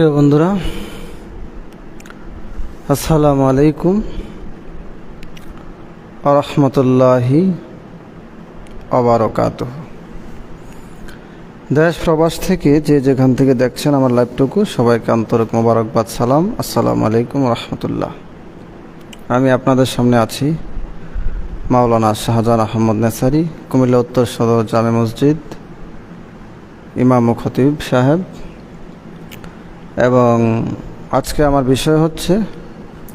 প্রিয় বন্ধুরা, আসসালামু আলাইকুম ওয়া রাহমাতুল্লাহি ওয়া বারাকাতুহু। দেশ প্রবাস থেকে যে যেখান থেকে দেখছেন আমার লাইভটুকু, সবাইকে আন্তরিক মোবারকবাদ, সালাম, আসসালামু আলাইকুম ওয়া রাহমাতুল্লাহ। আমি আপনাদের সামনে আছি মাওলানা শাহজাহান আহমদ নেসারি, কুমিল্লা উত্তর সদর জামে মসজিদ, ইমাম ও খতিব সাহেব। এবং আজকে আমার বিষয় হচ্ছে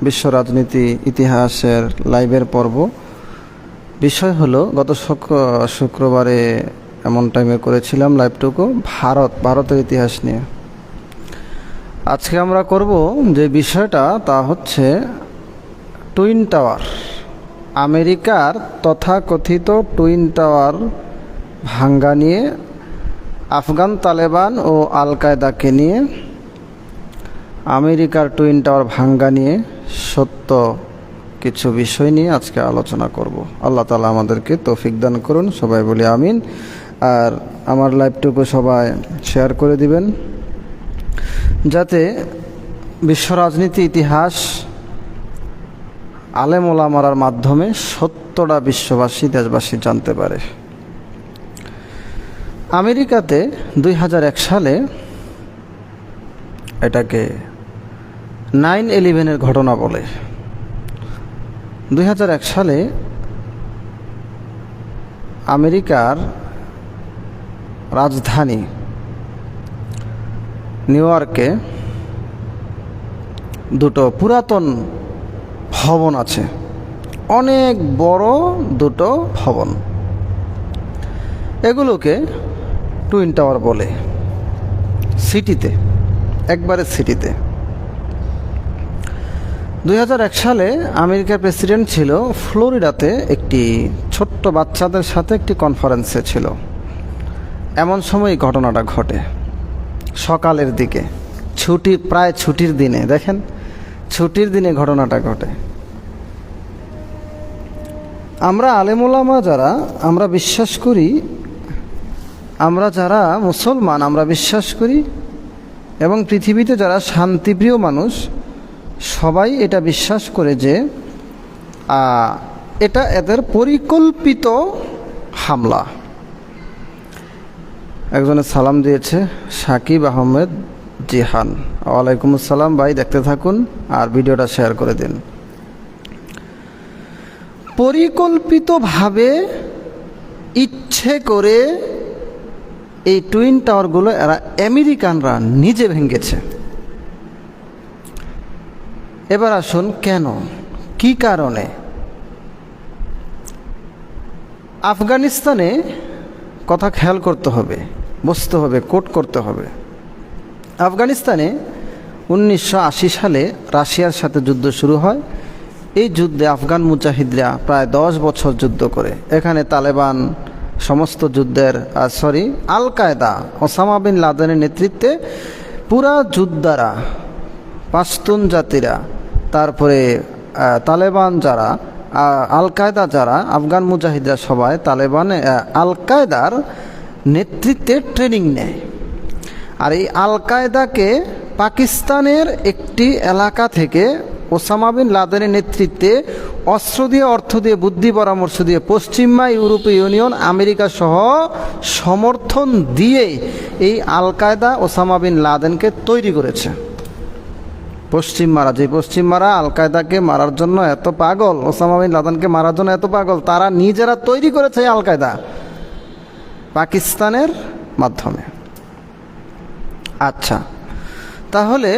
বিশ্ব রাজনীতি ইতিহাসের লাইভের পর্ব। বিষয় হলো গত শুক্রবারে এমন টাইমে করেছিলাম লাইভটুকু ভারতের ইতিহাস নিয়ে। আজকে আমরা করব যে বিষয়টা, তা হচ্ছে টুইন টাওয়ার, আমেরিকার তথাকথিত টুইন টাওয়ার ভাঙ্গা নিয়ে, আফগান তালেবান ও আল কায়দাকে নিয়ে, আমেরিকার টুইন টাওয়ার ভাঙ্গা নিয়ে সত্য কিছু বিষয় নিয়ে আজকে আলোচনা করব। আল্লাহ তাআলা আমাদেরকে তৌফিক দান করুন, সবাই বলি আমিন। আর আমার লাইভটুকু সবাই শেয়ার করে দিবেন, যাতে বিশ্ব রাজনীতি ইতিহাস আলেম ওলামার মাধ্যমে সত্যটা বিশ্ববাসী দেশবাসী জানতে পারে। আমেরিকাতে 2001 সালে এটাকে 9/11 ঘটনা বলে। 2001 সালে আমেরিকার রাজধানী নিউ ইয়র্কে দুটো পুরাতন ভবন আছে, অনেক বড় দুটো ভবন। এগুলোকে টুইন টাওয়ার বলে। সিটিতে, একবারে সিটিতে। 2001 সালে আমেরিকার প্রেসিডেন্ট ছিল ফ্লোরিডাতে, একটি ছোট্ট বাচ্চাদের সাথে একটি কনফারেন্সে ছিল। এমন সময় ঘটনাটা ঘটে, সকালের দিকে, প্রায় ছুটির দিনে। দেখেন, ছুটির দিনে ঘটনাটা ঘটে। আমরা আলেমুলামা যারা, আমরা বিশ্বাস করি, আমরা যারা মুসলমান, আমরা বিশ্বাস করি, এবং পৃথিবীতে যারা শান্তিপ্রিয় মানুষ সবাই এটা বিশ্বাস করে যে এটা এদের পরিকল্পিত হামলা। একজনে সালাম দিয়েছে, সাকিব আহমেদ জিহান। ওয়ালাইকুম আসসালাম ভাই, দেখতে থাকুন আর ভিডিওটা শেয়ার করে দিন। পরিকল্পিতভাবে, ইচ্ছে করে এই টুইন টাওয়ারগুলো এরা আমেরিকানরা নিজে ভেঙেছে। এবার আসুন, কেন, কি কারণে? আফগানিস্তানে কথা খেয়াল করতে হবে, বুঝতে হবে, কোট করতে হবে। আফগানিস্তানে 1980 সালে রাশিয়ার সাথে যুদ্ধ শুরু হয়। এই যুদ্ধে আফগান মুজাহিদরা প্রায় 10 বছর যুদ্ধ করে। এখানে তালেবান সমস্ত যুদ্ধের আল কায়দা, ওসামা বিন লাদেনের নেতৃত্বে পুরা যোদ্ধারা, পাশতুন জাতিরা, তারপরে তালেবান যারা, আল কায়দা যারা, আফগান মুজাহিদরা সবাই আল কায়দার নেতৃত্বে ট্রেনিং নেয়। আর এই আল কায়দাকে পাকিস্তানের একটি এলাকা থেকে ওসামা বিন লাদেনের নেতৃত্বে অস্ত্র দিয়ে, অর্থ দিয়ে, বুদ্ধি পরামর্শ দিয়ে পশ্চিমা ইউরোপীয় ইউনিয়ন, আমেরিকা সহ সমর্থন দিয়ে এই আল কায়দা ওসামা বিন লাদেনকে তৈরি করেছে। পশ্চিমারা আল কায়দাকে মারার জন্য এত পাগল, ওসামা বিন লাদেনকে মারার জন্য এত পাগল, তারা নিজেরা তৈরি করেছে আল কায়দা পাকিস্তানের মাধ্যমে। আচ্ছা, তাহলে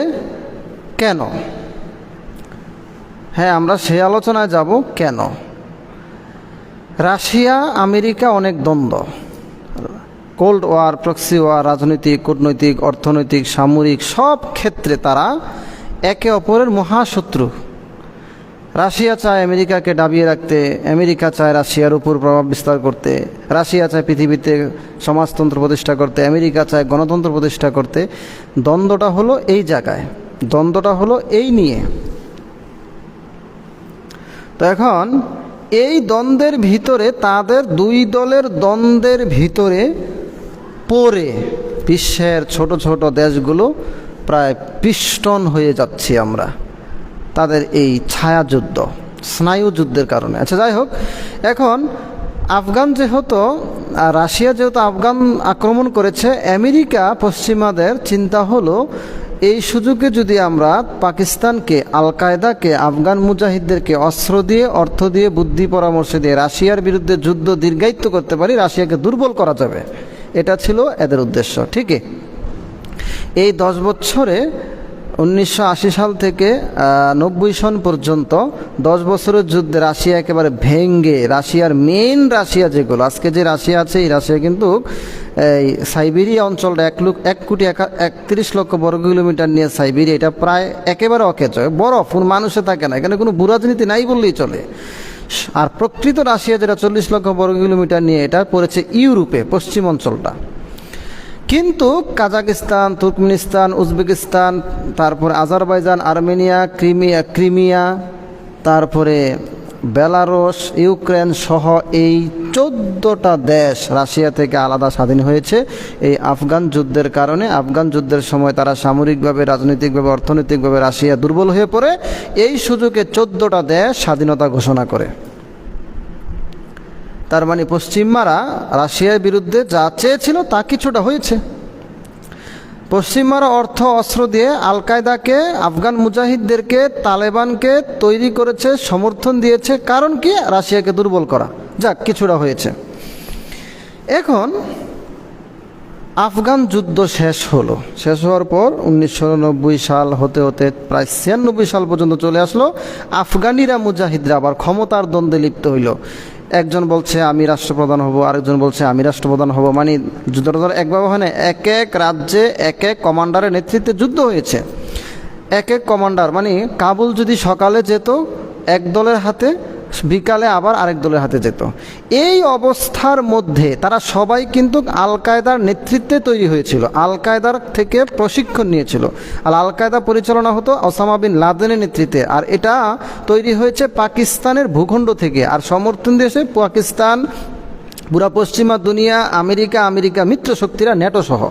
কেন? হ্যাঁ, আমরা সেই আলোচনায় যাব। কেন? রাশিয়া আমেরিকা অনেক দ্বন্দ্ব, কোল্ড ওয়ার, প্রক্সি ওয়ার, রাজনৈতিক, কূটনৈতিক, অর্থনৈতিক, সামরিক সব ক্ষেত্রে তারা একে অপরের মহাশত্রু। রাশিয়া চায় আমেরিকাকে দাবিয়ে রাখতে, আমেরিকা চায় রাশিয়ার উপর প্রভাব বিস্তার করতে, রাশিয়া চায় পৃথিবীতে সমাজতন্ত্র প্রতিষ্ঠা করতে, আমেরিকা চায় গণতন্ত্র প্রতিষ্ঠা করতে। দ্বন্দ্বটা হলো এই জায়গায়, দ্বন্দ্বটা হলো এই নিয়ে। তো এখন এই দ্বন্দ্বের ভিতরে, তাদের দুই দলের দ্বন্দ্বের ভিতরে পড়ে বিশ্বের ছোট ছোট দেশগুলো প্রায় পিষ্টন হয়ে যাচ্ছি আমরা তাদের এই ছায়াযুদ্ধ, স্নায়ু যুদ্ধের কারণে। আচ্ছা, যাই হোক, এখন আফগান যেহেতু রাশিয়া যেহেতু আফগান আক্রমণ করেছে, আমেরিকা পশ্চিমাদের চিন্তা হলো এই সুযোগে যদি আমরা পাকিস্তানকে, আল কায়দাকে, আফগান মুজাহিদদেরকে অস্ত্র দিয়ে, অর্থ দিয়ে, বুদ্ধি পরামর্শ দিয়ে রাশিয়ার বিরুদ্ধে যুদ্ধ দীর্ঘায়িত করতে পারি, রাশিয়াকে দুর্বল করা যাবে। এটা ছিল এদের উদ্দেশ্য। ঠিকই এই 10 বছরে 1980 সাল থেকে 90 সন পর্যন্ত 10 বছরের যুদ্ধে রাশিয়া একেবারে ভেঙ্গে, রাশিয়ার মেইন রাশিয়া যেগুলো আজকে যে রাশিয়া আছে, এই রাশিয়া কিন্তু এই সাইবেরিয়া অঞ্চলটা 1,31,00,000 বর্গ কিলোমিটার নিয়ে সাইবেরিয়া, এটা প্রায় একেবারে অকেজ, বরফ, মানুষে থাকে না, এখানে কোনো ভূ রাজনীতি নাই বললেই চলে। আর প্রকৃত রাশিয়া যেটা 40 লক্ষ বর্গ কিলোমিটার নিয়ে, এটা পড়েছে ইউরোপে, পশ্চিম অঞ্চলটা। কিন্তু কাজাকিস্তান, তুর্কমেনিস্তান, উজবেকিস্তান, তারপরে আজারবাইজান, আর্মেনিয়া, ক্রিমিয়া, তারপরে বেলারুশ, ইউক্রেন সহ এই 14টা দেশ রাশিয়া থেকে আলাদা স্বাধীন হয়েছে এই আফগান যুদ্ধের কারণে। আফগান যুদ্ধের সময় তারা সামরিকভাবে, রাজনৈতিকভাবে, অর্থনৈতিকভাবে রাশিয়া দুর্বল হয়ে পড়ে। এই সুযোগে 14টা দেশ স্বাধীনতা ঘোষণা করে। তার মানে পশ্চিমারা রাশিয়ার বিরুদ্ধে যা চেয়েছিল তা কিছুটা হয়েছে। পশ্চিমারা অর্থ অস্ত্র দিয়ে আল কায়দাকে, আফগান মুজাহিদদেরকে, তালেবানকে তৈরি করেছে, সমর্থন দিয়েছে। কারণ কি? রাশিয়াকে দুর্বল করা। যাক, কিছুটা হয়েছে। এখন আফগান যুদ্ধ শেষ হলো। শেষ হওয়ার পর 1990 সাল হতে হতে প্রায় 96 সাল পর্যন্ত চলে আসলো। আফগানিরা, মুজাহিদরা আবার ক্ষমতার দ্বন্দ্বে লিপ্ত হইল। একজন বলছে আমি রাষ্ট্রপ্রধান হব, আরেকজন বলছে আমি রাষ্ট্রপ্রধান হব। মানে যুদ্ধটা একভাবে হয় না, এক এক রাজ্যে এক এক কমান্ডারের নেতৃত্বে যুদ্ধ হয়েছে। এক এক কমান্ডার, মানে কাবুল যদি সকালে যেত এক দলের হাতে, বিকালে আবার আরেক দলের হাতে যেত। এই অবস্থার মধ্যে তারা সবাই কিন্তু আল কায়দার নেতৃত্বে তৈরি হয়েছিল, আল কায়দার থেকে প্রশিক্ষণ নিয়েছিল। আর আল কায়দা পরিচালনা হতো ওসামা বিন লাদেনের নেতৃত্বে। আর এটা তৈরি হয়েছে পাকিস্তানের ভূখণ্ড থেকে, আর সমর্থন দিয়েছে পাকিস্তান, পুরা পশ্চিমা দুনিয়া, আমেরিকা মিত্র শক্তিরা, ন্যাটো সহ,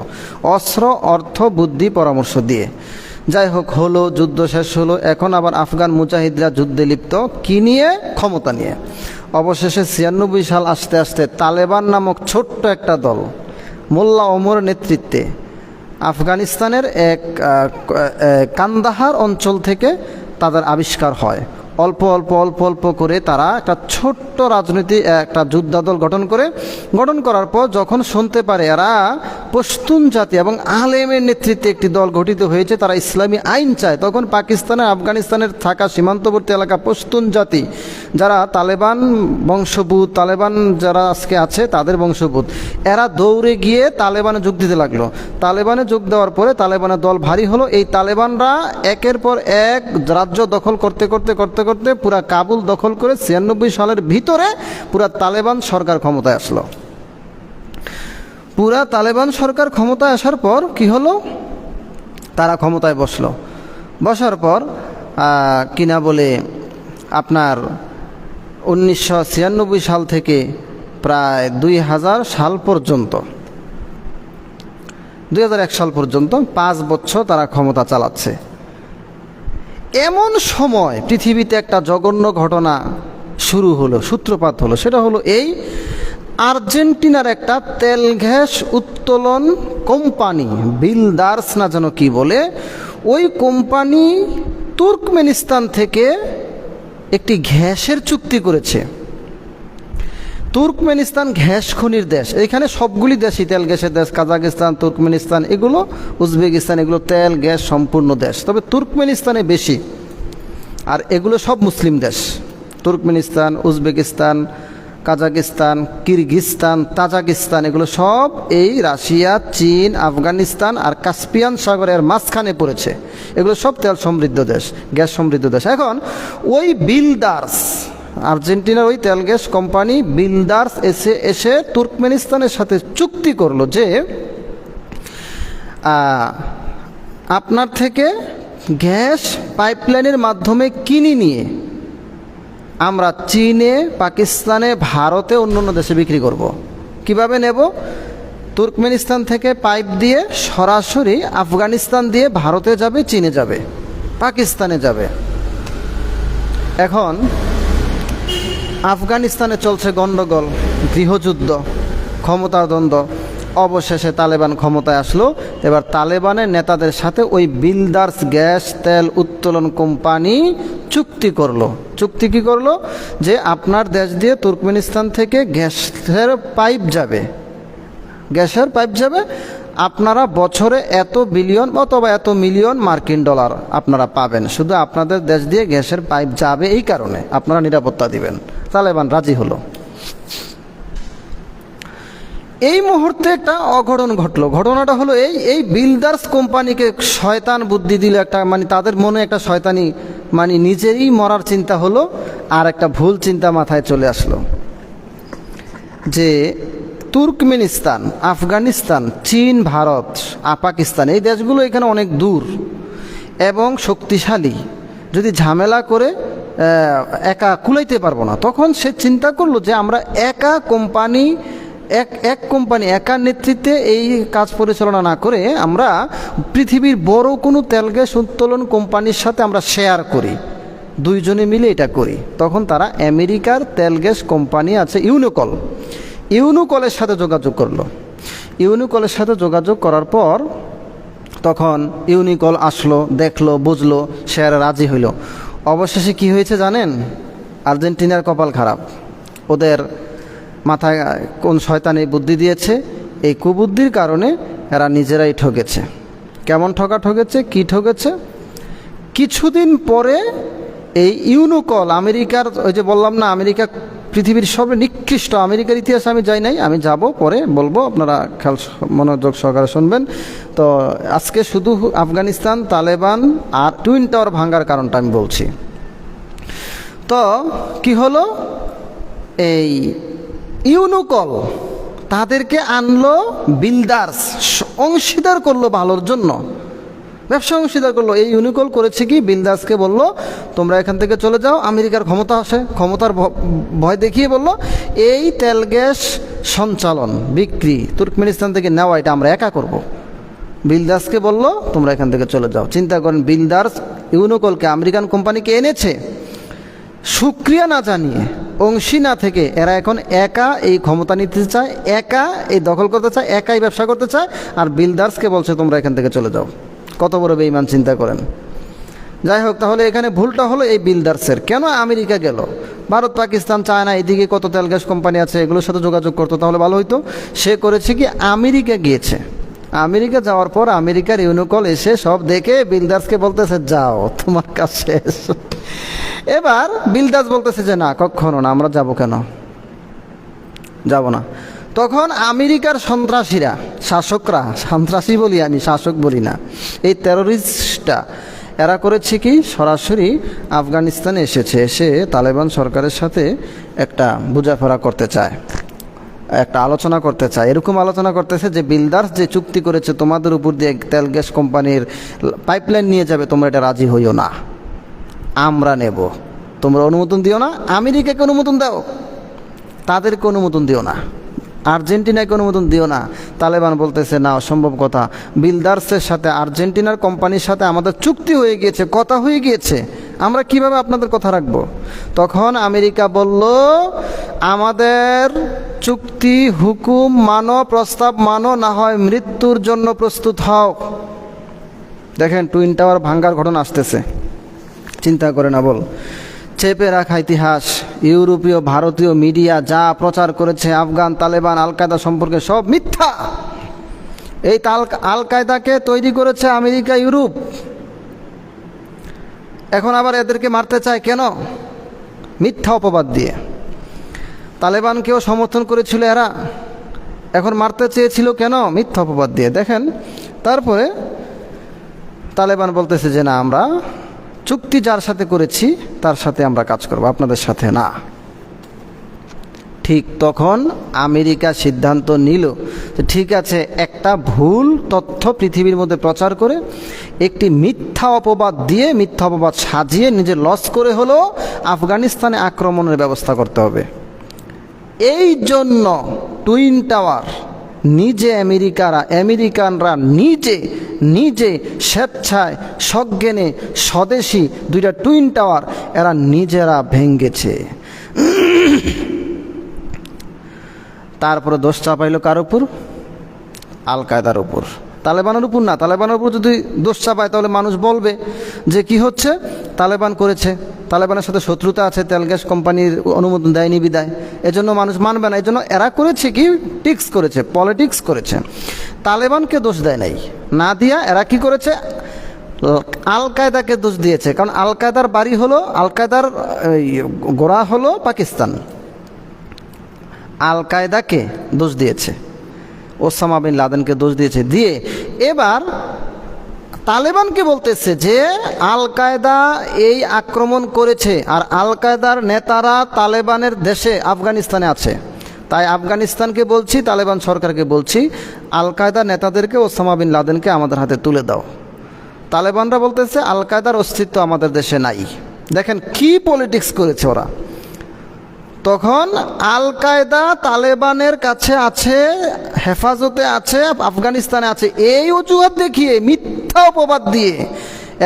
অস্ত্র, অর্থ, বুদ্ধি পরামর্শ দিয়ে। যাই হোক, হলো, যুদ্ধ শেষ হলো। এখন আবার আফগান মুজাহিদরা যুদ্ধে লিপ্ত, কি নিয়ে? ক্ষমতা নিয়ে। অবশেষে 96 সাল আসতে আসতে তালেবান নামক ছোট্ট একটা দল মোল্লা ওমর নেতৃত্বে আফগানিস্তানের এক কান্দাহার অঞ্চল থেকে তাদের আবিষ্কার হয়। অল্প অল্প করে তারা একটা ছোট্ট রাজনীতি, একটা যোদ্ধাদল গঠন করার পর যখন শুনতে পারে এরা পশতুন জাতি এবং আলেমের নেতৃত্বে একটি দল গঠিত হয়েছে, তারা ইসলামী আইন চায়, তখন পাকিস্তানের, আফগানিস্তানের থাকা সীমান্তবর্তী এলাকা পশতুন জাতি, যারা তালেবান বংশোদ্ভূত, তালেবান যারা আজকে আছে তাদের বংশোদ্ভূত, এরা দৌড়ে গিয়ে তালেবানে যোগ দিতে লাগলো। তালেবানে যোগ দেওয়ার পরে তালেবানের দল ভারী হলো। এই তালেবানরা একের পর এক রাজ্য দখল করতে পুরা কাবুল দখল করে 96 সালের ভিতরে পুরা তালেবান সরকার ক্ষমতায় আসলো। পুরা তালেবান সরকার ক্ষমতায় আসার পর কি হলো? তারা ক্ষমতায় বসার পর কিনা বলে আপনার 1996 সাল থেকে প্রায় 2001 সাল পর্যন্ত 5 বছর তারা ক্ষমতা চালাচ্ছে। এমন সময় পৃথিবীতে একটা জঘন্য ঘটনা শুরু হলো, সূত্রপাত হলো। সেটা হলো এই আর্জেন্টিনার একটা তেল গ্যাস উত্তোলন কোম্পানি, বিলদার্স না যেন কি বলে, ওই কোম্পানি তুর্কমেনিস্তান থেকে একটি গ্যাসের চুক্তি করেছে। তুর্কমেনিস্তান গ্যাস খনির দেশ, এখানে সবগুলি দেশই তেল গ্যাসের দেশ। কাজাকিস্তান, তুর্কমেনিস্তান, এগুলো, উজবেকিস্তান, এগুলো তেল গ্যাস সম্পূর্ণ দেশ। তবে তুর্কমেনিস্তানে বেশি, আর এগুলো সব মুসলিম দেশ। Turkmenistan, Uzbekistan, Kazakhstan, Kyrgyzstan, Tajikistan, এগুলো সব এই রাশিয়া, চীন, আফগানিস্তান আর কাস্পিয়ান সাগরের মাঝখানে পড়েছে। এগুলো সব তেল সমৃদ্ধ দেশ, গ্যাস সমৃদ্ধ দেশ। এখন ওই বিলদার্স, আর্জেন্টিনার ওই তেল গ্যাস কোম্পানি বিলদার্স এসে তুর্কমেনিস্তানের সাথে চুক্তি করলো যে আপনার থেকে গ্যাস পাইপলাইনের মাধ্যমে কিনে নিয়ে আমরা চীনে, পাকিস্তানে, ভারতে, অন্য দেশে বিক্রি করব। কিভাবে নেব? তুর্কমেনিস্তান থেকে পাইপ দিয়ে সরাসরি আফগানিস্তান দিয়ে ভারতে যাবে, চীনে যাবে, পাকিস্তানে যাবে। এখন আফগানিস্তানে চলছে গণ্ডগোল, গৃহযুদ্ধ, ক্ষমতার দ্বন্দ্ব। অবশেষে তালেবান ক্ষমতায় আসলো। এবার তালেবানের নেতাদের সাথে ওই বিলদার্স গ্যাস তেল উত্তোলন কোম্পানি চুক্তি করলো। চুক্তি কি করলো? যে আপনার দেশ দিয়ে তুর্কমেনিস্তান থেকে গ্যাসের পাইপ যাবে, গ্যাসের পাইপ যাবে, আপনারা বছরে এত বিলিয়ন অথবা এত মিলিয়ন মার্কিন ডলার আপনারা পাবেন, শুধু আপনাদের দেশ দিয়ে গ্যাসের পাইপ যাবে, এই কারণে আপনারা নিরাপত্তা দিবেন। তালেবান রাজি হলো। এই মুহূর্তে একটা অঘটন ঘটলো। ঘটনাটা হলো এই বিলদার্স কোম্পানিকে শয়তান বুদ্ধি দিল একটা, মানে তাদের মনে একটা শয়তানি, মানে নিজেরই মরার চিন্তা হলো, আর একটা ভুল চিন্তা মাথায় চলে আসলো যে তুর্কমেনিস্তান, আফগানিস্তান, চীন, ভারত, পাকিস্তান, এই দেশগুলো এখানে অনেক দূর এবং শক্তিশালী। যদি ঝামেলা করে একা কুলাইতে পারবো না, তখন সে চিন্তা করলো যে আমরা একা কোম্পানি, এক কোম্পানি একার নেতৃত্বে এই কাজ পরিচালনা না করে আমরা পৃথিবীর বড় কোনো তেল গ্যাস উত্তোলন কোম্পানির সাথে আমরা শেয়ার করি, দুইজনে মিলে এটা করি। তখন তারা আমেরিকার তেল গ্যাস কোম্পানি আছে ইউনুকলের সাথে যোগাযোগ করলো। ইউনুকলের সাথে যোগাযোগ করার পর তখন ইউনিকল আসলো, দেখলো, বুঝলো, শেয়ারে রাজি হইল। অবশেষে কি হয়েছে জানেন? আর্জেন্টিনার কপাল খারাপ। ওদের মাথায় কোন শয়তান এই বুদ্ধি দিয়েছে, এই কুবুদ্ধির কারণে এরা নিজেরাই ঠকেছে। কেমন ঠকেছে, কি ঠকেছে? কিছুদিন পরে এই ইউনুকল, আমেরিকার, ওই যে বললাম না আমেরিকা পৃথিবীর সবচেয়ে নিকৃষ্ট, আমেরিকার ইতিহাসে আমি যাই নাই, আমি যাব, পরে বলবো, আপনারা খেয়াল মনোযোগ সহকারে শুনবেন। তো আজকে শুধু আফগানিস্তান, তালেবান আর টুইন টাওয়ার ভাঙ্গার কারণটা আমি বলছি। তো কি হলো, এই ইউনুকল তাদেরকে আনলো, বিলদার্স অংশীদার করলো ভালোর জন্য, ব্যবসা অংশীদার করলো। এই ইউনিকল করেছে কি, বিলদার্সকে বললো তোমরা এখান থেকে চলে যাও, আমেরিকার ক্ষমতা আসে, ক্ষমতার ভয় দেখিয়ে বললো এই তেল গ্যাস সঞ্চালন, বিক্রি, তুর্কমেনিস্তান থেকে নেওয়া এটা আমরা একা করব। বিলদার্সকে বললো তোমরা এখান থেকে চলে যাও। চিন্তা করেন, বিলদার্স ইউনিকলকে, আমেরিকান কোম্পানিকে এনেছে, সুক্রিয়া না জানিয়ে, অংশী না থেকে এরা এখন একা এই ক্ষমতা নিতে চায়, একা এই দখল করতে চায়, একাই ব্যবসা করতে চায়, আর বিলদার্সকে বলছে তোমরা এখান থেকে চলে যাও। কত বড় বেঈমান, চিন্তা করেন। যাই হোক, তাহলে এখানে ভুলটা হলো এই বিলদার্সের। কেন আমেরিকা গেল? ভারত, পাকিস্তান, চায়না, এদিকে কত তেল গ্যাস কোম্পানি আছে, এগুলোর সাথে যোগাযোগ করতো, তাহলে ভালো হইতো। সে করেছে কি, আমেরিকা গিয়েছে। আমেরিকা যাওয়ার পর আমেরিকার ইউনিকল এসে সব দেখে বিলদার্সকে বলতেছে যাও, তোমার কাজ শেষ। এবার বিলদার্স বলতেছে যে না, কখনো না, আমরা যাব কেন, যাব না। তখন আমেরিকার সন্ত্রাসীরা, শাসকরা, সন্ত্রাসী বলি আমি, শাসক বলি না, এই টেরোরিস্টটা এরা করেছে কি, সরাসরি আফগানিস্তানে এসেছে, এসে তালেবান সরকারের সাথে একটা বোঝাপড়া করতে চায়, একটা আলোচনা করতে চায়। এরকম আলোচনা করতেছে যে বিলদার্স যে চুক্তি করেছে তোমাদের উপর দিয়ে তেল গ্যাস কোম্পানির পাইপলাইন নিয়ে যাবে, তোমরা এটা রাজি হইও না, আমরা নেব, তোমরা অনুমোদন দিও না। আমেরিকাকে অনুমোদন দাও, তাদেরকে অনুমোদন দিও না, আর্জেন্টিনাকে অনুমোদন দিও না। তালেবান বলতেছে না, অসম্ভব কথা, বিলদার্সের সাথে, আর্জেন্টিনার কোম্পানির সাথে আমাদের চুক্তি হয়ে গিয়েছে, কথা হয়ে গিয়েছে, আমরা কিভাবে আপনাদের কথা রাখবো। তখন আমেরিকা বলল আমাদের চুক্তি হুকুম মানো, প্রস্তাব মানো, না হয় মৃত্যুর জন্য প্রস্তুত হও। দেখেন টুইন টাওয়ার ভাঙ্গার ঘটনা আসতেছে, চিন্তা করে না বল। চেপে রাখা ইতিহাস, ইউরোপীয় ভারতীয় মিডিয়া যা প্রচার করেছে আফগান, তালেবান, আল কায়দা সম্পর্কে সব মিথ্যা। এই আল কায়দাকে তৈরি করেছে আমেরিকা, ইউরোপ। এখন আবার এদেরকে মারতে চায় কেন? মিথ্যা অপবাদ দিয়ে। তালেবানকেও সমর্থন করেছিল এরা, এখন মারতে চেয়েছিল কেন? মিথ্যা অপবাদ দিয়ে। দেখেন, তারপরে তালেবান বলতেছে যে না, আমরা চুক্তি যার সাথে করেছি তার সাথে আমরা কাজ করব, আপনাদের সাথে না। ঠিক তখন আমেরিকা সিদ্ধান্ত নিল যে ঠিক আছে, একটা ভুল তথ্য পৃথিবীর মধ্যে প্রচার করে, একটি মিথ্যা অপবাদ দিয়ে, মিথ্যা অপবাদ সাজিয়ে নিজে লস করে হলো আফগানিস্তানে আক্রমণের ব্যবস্থা করতে হবে। এই জন্য টুইন টাওয়ার নিজে আমেরিকানরা নিজে নিজে স্বেচ্ছায় সজ্ঞানে স্বদেশী 2টা টুইন টাওয়ার এরা নিজেরা ভেঙ্গেছে। তারপরে দোষ চাপাইল কার উপর? আল কায়দার উপর, তালেবানের উপর না। তালেবানের উপর যদি দোষ চাপায় তাহলে মানুষ বলবে যে কি হচ্ছে, তালেবান করেছে, তালেবানের সাথে শত্রুতা আছে, তেল গ্যাস কোম্পানির অনুমোদন দেয়নি বিদায়, এজন্য মানুষ মানবে না। এজন্য এরা করেছে কি, টিক্স করেছে, পলিটিক্স করেছে, তালেবানকে দোষ দেয় নাই, না দিয়া এরা কি করেছে, আল কায়দাকে দোষ দিয়েছে। কারণ আল কায়দার বাড়ি হলো, আল কায়দার গোড়া হলো পাকিস্তান, আল কায়দাকে দোষ দিয়েছে, ওসামা বিন লাদেনকে দোষ দিয়েছে। দিয়ে এবার তালেবানকে বলতেছে যে আল কায়দা এই আক্রমণ করেছে, আর আল কায়দার নেতারা তালেবানের দেশে আফগানিস্তানে আছে। তাই আফগানিস্তানকে বলছি, তালেবান সরকারকে বলছি, আল কায়দার নেতাদেরকে, ওসামা বিন লাদেনকে আমাদের হাতে তুলে দাও। তালেবানরা বলতেছে আল কায়দার অস্তিত্ব আমাদের দেশে নাই। দেখেন কি পলিটিক্স করেছে ওরা। তখন আল কায়দা তালেবানের কাছে আছে, হেফাজতে আছে, আফগানিস্তানে আছে, এই অজুহাত দেখিয়ে, মিথ্যা অপবাদ দিয়ে,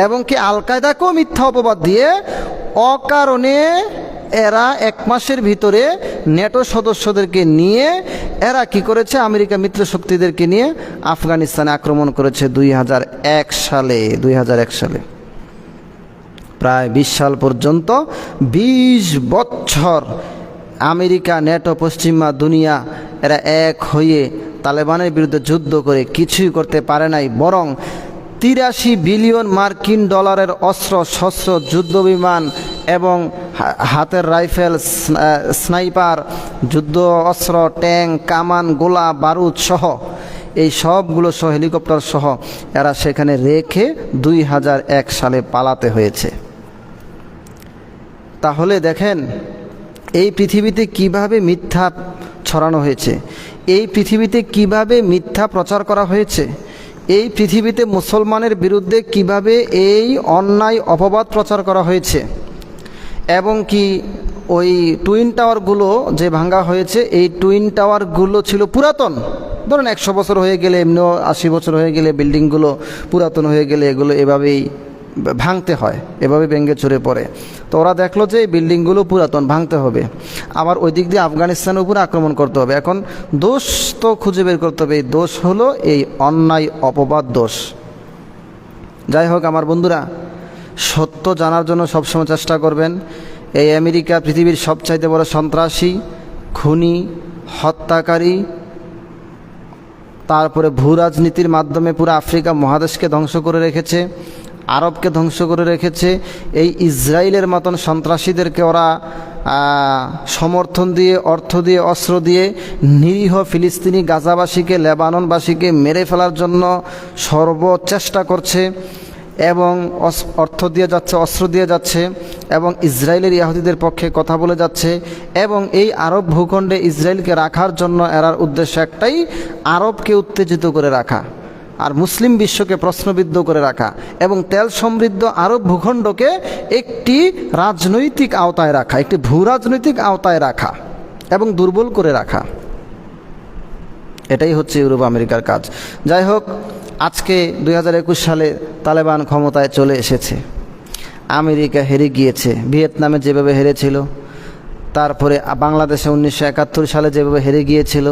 এবং কি আল কায়দাকেও মিথ্যা অপবাদ দিয়ে অকারণে এরা 1 মাসের ভিতরে ন্যাটো সদস্যদেরকে নিয়ে এরা কি করেছে, আমেরিকা মিত্র শক্তিদেরকে নিয়ে আফগানিস্তানে আক্রমণ করেছে 2001 সালে। প্রায় 20 সাল পর্যন্ত 20 বছর আমেরিকা, ন্যাটো, পশ্চিমা দুনিয়া এরা এক হয়ে তালেবানের বিরুদ্ধে যুদ্ধ করে কিছুই করতে পারে নাই, বরং 83 বিলিয়ন মার্কিন ডলারের অস্ত্র শস্ত্র, যুদ্ধবিমান এবং হাতের রাইফেল, স্নাইপার, যুদ্ধ অস্ত্র, ট্যাঙ্ক, কামান, গোলা বারুদ সহ, এই সবগুলো সহ, হেলিকপ্টার সহ এরা সেখানে রেখে 2001 সালে পালাতে হয়েছে। তাহলে দেখেন এই পৃথিবীতে কিভাবে মিথ্যা ছড়ানো হয়েছে, এই পৃথিবীতে কিভাবে মিথ্যা প্রচার করা হয়েছে, এই পৃথিবীতে মুসলমানের বিরুদ্ধে কিভাবে এই অন্যায় অপবাদ প্রচার করা হয়েছে। এবং কি ওই টুইন টাওয়ারগুলো যে ভাঙ্গা হয়েছে, এই টুইন টাওয়ারগুলো ছিল পুরাতন। ধরুন 100 বছর হয়ে গেলে, এমনিও 80 বছর হয়ে গেলে বিল্ডিংগুলো পুরাতন হয়ে গেলে এগুলো এভাবেই ভাঙতে হয়, এভাবে ভেঙে চড়ে পড়ে। তো ওরা দেখলো যে এই বিল্ডিংগুলো পুরাতন, ভাঙতে হবে, আবার ওই দিক দিয়ে আফগানিস্তানের উপর আক্রমণ করতে হবে। এখন দোষ তো খুঁজে বের করতে হবে, এই দোষ হলো এই অন্যায় অপবাদ দোষ। যাই হোক আমার বন্ধুরা, সত্য জানার জন্য সবসময় চেষ্টা করবেন। এই আমেরিকা পৃথিবীর সবচাইতে বড় সন্ত্রাসী, খুনি, হত্যাকারী, তারপরে ভূ রাজনীতির মাধ্যমে পুরো আফ্রিকা মহাদেশকে ধ্বংস করে রেখেছে, আরবকে ধ্বংস করে রেখেছে। এই ইসরায়েলের মতন সন্ত্রাসীদেরকে ওরা সমর্থন দিয়ে, অর্থ দিয়ে, অস্ত্র দিয়ে নিরীহ ফিলিস্তিনি, গাজাবাসীকে, লেবাননবাসীকে মেরে ফেলার জন্য সর্বচেষ্টা করছে, এবং অর্থ দিয়ে যাচ্ছে, অস্ত্র দিয়ে যাচ্ছে, এবং ইসরায়েলের ইহুদিদের পক্ষে কথা বলে যাচ্ছে। এবং এই আরব ভূখণ্ডে ইসরায়েলকে রাখার জন্য এরার উদ্দেশ্য একটাই, আরবকে উত্তেজিত করে রাখা, আর মুসলিম বিশ্বকে প্রশ্নবিদ্ধ করে রাখা, এবং তেল সমৃদ্ধ আরব ভূখণ্ডকে একটি রাজনৈতিক আওতায় রাখা, একটি ভূ রাজনৈতিক আওতায় রাখা এবং দুর্বল করে রাখা। এটাই হচ্ছে ইউরোপ আমেরিকার কাজ। যাই হোক, আজকে 2021 সালে তালেবান ক্ষমতায় চলে এসেছে, আমেরিকা হেরে গিয়েছে, ভিয়েতনামে যেভাবে হেরেছিল, তারপরে বাংলাদেশে 1971 সালে যেভাবে হেরে গিয়েছিল,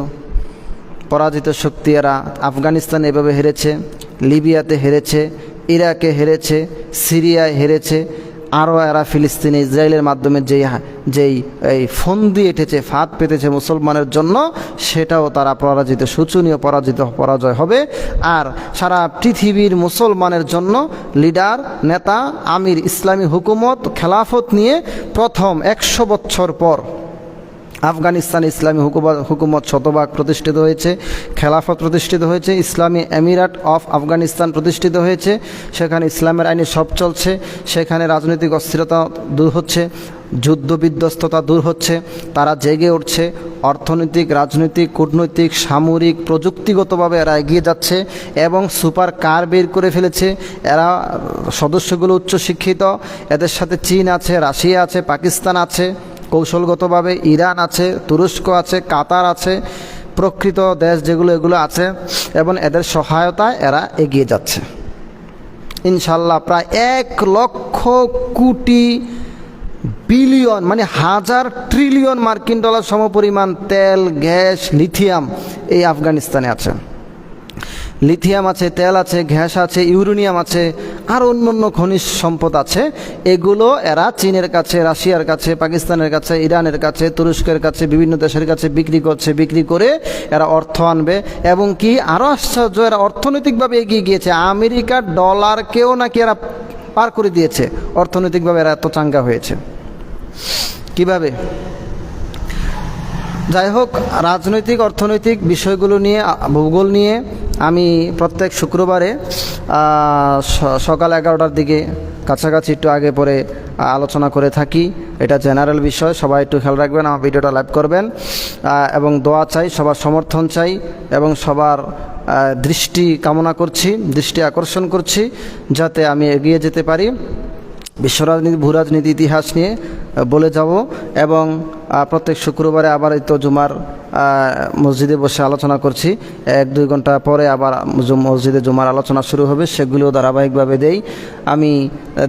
পরাজিত শক্তি এরা আফগানিস্তানে এভাবে হেরেছে, লিবিয়াতে হেরেছে, ইরাকে হেরেছে, সিরিয়ায় হেরেছে, আরও এরা ফিলিস্তিনে ইসরায়েলের মাধ্যমে যেই এই ফন্দি এঁটেছে, ফাঁদ পেতেছে মুসলমানের জন্য, সেটাও তারা পরাজিত, শোচনীয় পরাজয় হবে। আর সারা পৃথিবীর মুসলমানের জন্য লিডার, নেতা, আমির, ইসলামী হুকুমত, খেলাফত নিয়ে প্রথম 100 বছর পর আফগানিস্তান ইসলামী হুকুমত শতভাগ প্রতিষ্ঠিত হয়েছে, খেলাফত প্রতিষ্ঠিত হয়েছে, ইসলামী এমিরাত অফ আফগানিস্তান প্রতিষ্ঠিত হয়েছে। সেখানে ইসলামের আইনে সব চলছে, সেখানে রাজনৈতিক অস্থিরতা দূর হচ্ছে, যুদ্ধ বিধ্বস্ততা দূর হচ্ছে, তারা জেগে উঠছে, অর্থনৈতিক, রাজনৈতিক, কূটনৈতিক, সামরিক, প্রযুক্তিগতভাবে এরা এগিয়ে যাচ্ছে, এবং সুপার কার বের করে ফেলেছে। এরা সদস্যগুলো উচ্চশিক্ষিত, এদের সাথে চীন আছে, রাশিয়া আছে, পাকিস্তান আছে, কৌশলগতভাবে ইরান আছে, তুরস্ক আছে, কাতার আছে, প্রকৃত দেশ যেগুলো এগুলো আছে এবং এদের সহায়তায় এরা এগিয়ে যাচ্ছে ইনশাল্লাহ। প্রায় 1,00,00,000,000,000 বিলিয়ন মানে 1,000 ট্রিলিয়ন মার্কিন ডলার সমপরিমাণ তেল, গ্যাস, লিথিয়াম এই আফগানিস্তানে আছে। লিথিয়াম আছে, তেল আছে, গ্যাস আছে, ইউরেনিয়াম আছে, আর অন্যান্য খনিজ সম্পদ আছে। এগুলো এরা চীনের কাছে, রাশিয়ার কাছে, পাকিস্তানের কাছে, ইরানের কাছে, তুরস্কের কাছে, বিভিন্ন দেশের কাছে বিক্রি করছে। বিক্রি করে এরা অর্থ আনবে এবং কি আরও আশ্চর্য, এরা অর্থনৈতিকভাবে এগিয়ে গিয়েছে। আমেরিকার ডলারকেও নাকি এরা পার করে দিয়েছে। অর্থনৈতিকভাবে এরা এত চাঙ্গা হয়েছে কিভাবে? যাই হোক, রাজনৈতিক অর্থনৈতিক বিষয়গুলো নিয়ে, ভূগোল নিয়ে আমি প্রত্যেক শুক্রবারে সকাল 11টার দিকে কাছাকাছি একটু আগে পরে আলোচনা করে থাকি। এটা জেনারেল বিষয়, সবাই একটু খেয়াল রাখবেন, আমার ভিডিওটা লাইভ করবেন এবং দোয়া চাই, সবার সমর্থন চাই এবং সবার দৃষ্টি কামনা করছি, দৃষ্টি আকর্ষণ করছি যাতে আমি এগিয়ে যেতে পারি। বিশ্ব রাজনীতি, ভূ রাজনীতি, ইতিহাস নিয়ে বলে যাব এবং প্রত্যেক শুক্রবারে আবার এই তো জুমার মসজিদে বসে আলোচনা করছি। 1-2 ঘন্টা পরে আবার মসজিদে জুমার আলোচনা শুরু হবে, সেগুলিও ধারাবাহিকভাবে দেই। আমি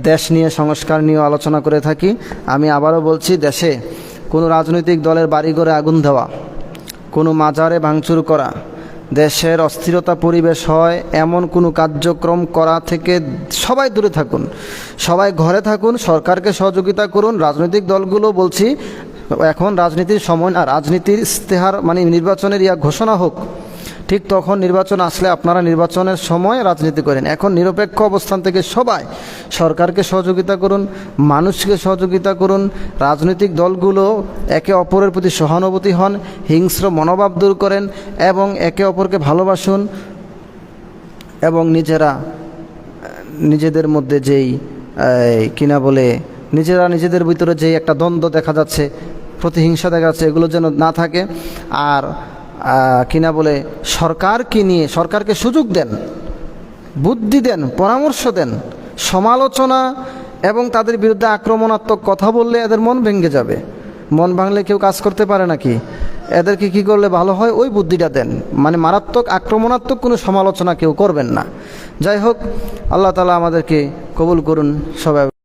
দেশ নিয়ে, সংস্কার নিয়েও আলোচনা করে থাকি। আমি আবারও বলছি, দেশে কোনো রাজনৈতিক দলের বাড়িঘরে আগুন দেওয়া, কোনো মাজারে ভাঙচুর করা, দেশের অস্থিরতা পরিবেশ হয় এমন কোনো কার্যক্রম করা থেকে সবাই দূরে থাকুন, সবাই ঘরে থাকুন, সরকারকে সহযোগিতা করুন। রাজনৈতিক দলগুলো বলছি, এখন রাজনীতির সময় না, রাজনীতির ইস্তেহার মানে নির্বাচনের ঘোষণা হোক, ঠিক তখন নির্বাচন আসলে আপনারা নির্বাচনের সময় রাজনীতি করেন। এখন নিরপেক্ষ অবস্থান থেকে সবাই সরকারকে সহযোগিতা করুন, মানুষকে সহযোগিতা করুন। রাজনৈতিক দলগুলো একে অপরের প্রতি সহানুভূতি হন, হিংস্র মনোভাব দূর করেন এবং একে অপরকে ভালোবাসুন এবং নিজেদের মধ্যে যেই কিনা বলে নিজেদের ভিতরে যেই একটা দ্বন্দ্ব দেখা যাচ্ছে, প্রতিহিংসা দেখা যাচ্ছে, এগুলো যেন না থাকে। আর কিনা বলে সরকারকে নিয়ে, সরকারকে সুযোগ দেন, বুদ্ধি দেন, পরামর্শ দেন। সমালোচনা এবং তাদের বিরুদ্ধে আক্রমণাত্মক কথা বললে এদের মন ভেঙে যাবে। মন ভাঙলে কেউ কাজ করতে পারে নাকি? এদেরকে কি করলে ভালো হয় ওই বুদ্ধিটা দেন, মানে মারাত্মক আক্রমণাত্মক কোনো সমালোচনা কেউ করবেন না। যাই হোক, আল্লাহ তাআলা আমাদেরকে কবুল করুন সবাই।